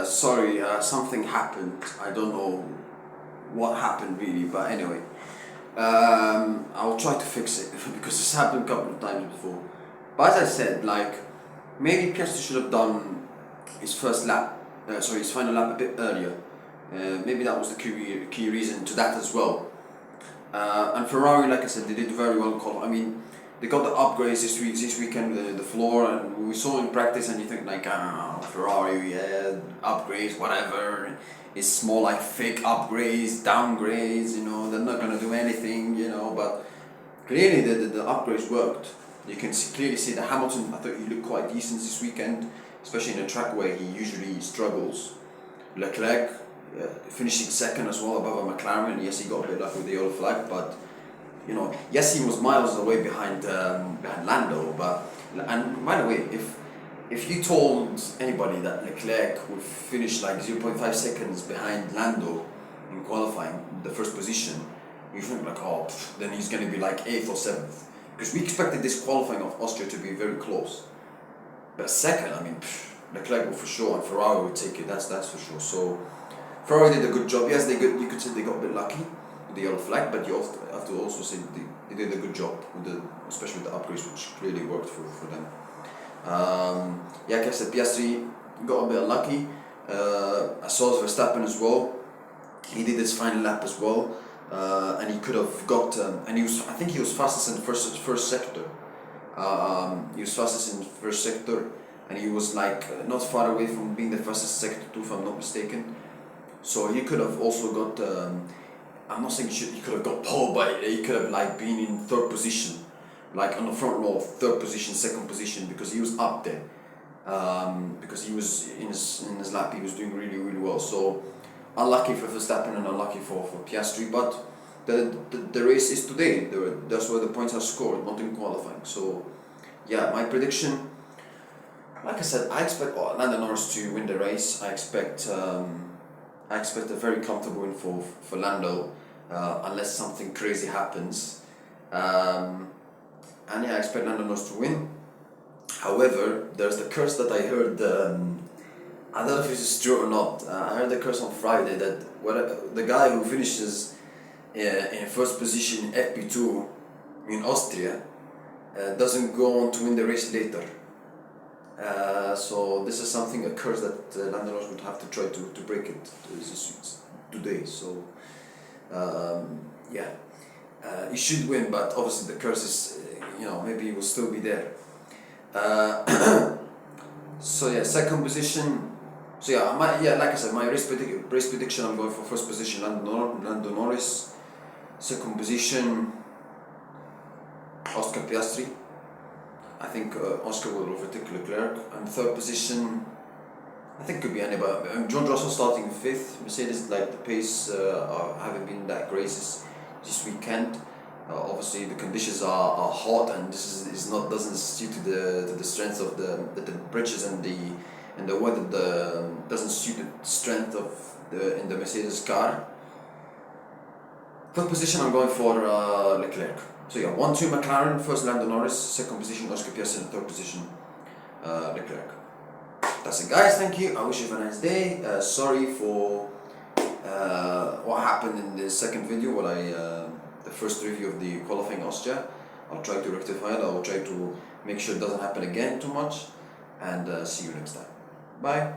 Sorry, something happened. I don't know what happened really, but anyway, I'll try to fix it because it's happened a couple of times before. But as I said, like maybe Piastri should have done his first lap, his final lap a bit earlier. Maybe that was the key reason to that as well. And Ferrari, like I said, they did very well. I mean, they got the upgrades this weekend, the floor, and we saw in practice, and you think like, Ferrari, yeah, upgrades, whatever. It's more like fake upgrades, downgrades. They're not gonna do anything. But clearly the upgrades worked. You can clearly see that Hamilton. I thought he looked quite decent this weekend, especially in a track where he usually struggles. Leclerc finishing second as well above a McLaren. Yes, he got a bit lucky with the yellow flag, but yes, he was miles away behind Lando. And by the way, if you told anybody that Leclerc would finish like 0.5 seconds behind Lando in qualifying, the first position, you think like, then he's going to be like 8th or 7th. Because we expected this qualifying of Austria to be very close. But second, I mean, Leclerc will for sure, and Ferrari will take it, that's for sure. So Ferrari did a good job. Yes, you could say they got a bit lucky with the yellow flag, but you have to also say they did a good job, especially with the upgrades, which clearly worked for them. Like I said, Piastri got a bit lucky. I saw Verstappen as well. He did his final lap as well, and he could have got. And I think he was fastest in the first sector. He was fastest in the first sector, and he was like not far away from being the fastest sector too, if I'm not mistaken. So he could have also got. I'm not saying he could have got pole, but he could have like been in third position, like on the front row, third position, second position, because he was up there. Because he was in his lap, he was doing really well. So unlucky for Verstappen and unlucky for Piastri, but the race is today. That's where the points are scored, not in qualifying. So yeah, my prediction. Like I said, I expect Lando Norris to win the race. I expect a very comfortable win for Lando, unless something crazy happens. And yeah, I expect Lando Norris to win. However, there's the curse that I heard. I don't know if this is true or not. I heard the curse on Friday that the guy who finishes in first position FP2 in Austria doesn't go on to win the race later. So this is a curse that Lando Norris would have to try to break it today. So he should win, but obviously the curse is, maybe he will still be there. So yeah, second position. So like I said, my race prediction, I'm going for first position Lando Norris. Second position Oscar Piastri. I think Oscar will overtake Leclerc. And third position, I think could be anybody. John Russell starting fifth. Mercedes, like the pace haven't been that great this weekend. Obviously the conditions are hot, and this doesn't suit to the strength of the bridges and the weather. Doesn't suit the strength of in the Mercedes car. Third position, I'm going for Leclerc. So yeah, 1-2 McLaren, first Lando Norris, second position Oscar Piastri, and third position Leclerc. That's it, guys. Thank you. I wish you have a nice day. Sorry for what happened in the second video, the first review of the qualifying Austria. I'll try to rectify it. I'll try to make sure it doesn't happen again too much. And see you next time. Bye.